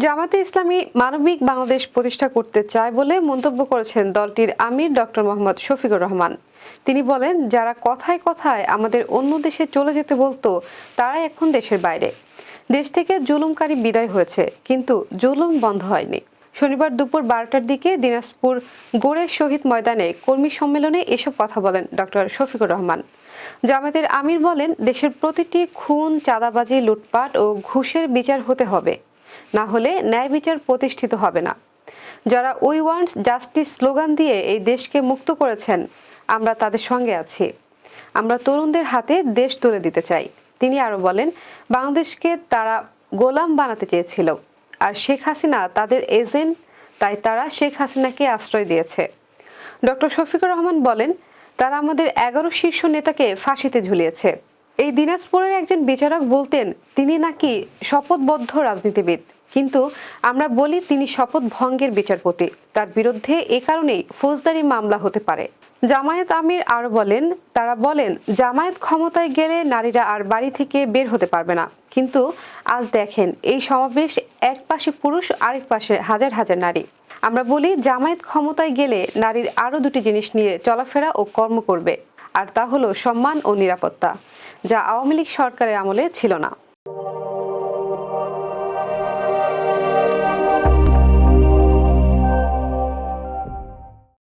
জামায়াতে ইসলামী মানবিক বাংলাদেশ প্রতিষ্ঠা করতে চায় বলে মন্তব্য করেছেন দলটির আমির ডক্টর মোহাম্মদ শফিকুর রহমান। তিনি বলেন, যারা কথায় কথায় আমাদের অন্য দেশে চলে যেতে বলতো তারাই এখন দেশের বাইরে। দেশ থেকে জুলুমকারী বিদায় হয়েছে, কিন্তু জুলুম বন্ধ হয়নি। শনিবার দুপুর 12টার দিকে দিনাজপুর গোড়ের শহীদ ময়দানে কর্মী সম্মেলনে এসব কথা বলেন ডক্টর শফিকুর রহমান। জামায়াতের আমির বলেন, দেশের প্রতিটি খুন, চাঁদাবাজি, লুটপাট ও ঘুষের বিচার হতে হবে, না হলে ন্যায় বিচার প্রতিষ্ঠিত হবে না। যারা উই ওয়ান্টস জাস্টিস স্লোগান দিয়ে এই দেশকে মুক্ত করেছেন, আমরা তাদের সঙ্গে আছি। আমরা তরুণদের হাতে দেশ তুলে দিতে চাই। তিনি আরো বলেন, বাংলাদেশকে তারা গোলাম বানাতে চেয়েছিল, আর শেখ হাসিনা তাদের এজেন্ট, তাই তারা শেখ হাসিনাকে আশ্রয় দিয়েছে। ডক্টর শফিকুর রহমান বলেন, তারা আমাদের 11 শীর্ষ নেতাকে ফাঁসিতে ঝুলিয়েছে। এই দিনাজপুরের একজন বিচারক বলতেন তিনি নাকি শপথবদ্ধ রাজনীতিবিদ, কিন্তু আমরা বলি তিনি শপথ ভঙ্গের বিচারপতি। তার বিরুদ্ধে এ কারণেই ফৌজদারি মামলা হতে পারে। জামায়াত আমির আরো বলেন, তারা বলেন জামায়াত ক্ষমতায় গেলে নারীরা আর বাড়ি থেকে বের হতে পারবে না, কিন্তু আজ দেখেন এই সমাবেশ, এক পাশে পুরুষ, আরেক পাশে হাজার হাজার নারী। আমরা বলি জামায়াত ক্ষমতায় গেলে নারীর আরো দুটি জিনিস নিয়ে চলাফেরা ও কর্ম করবে, আর তা হলো সম্মান ও নিরাপত্তা, যা আওয়ামী লীগ সরকারের আমলে ছিল না।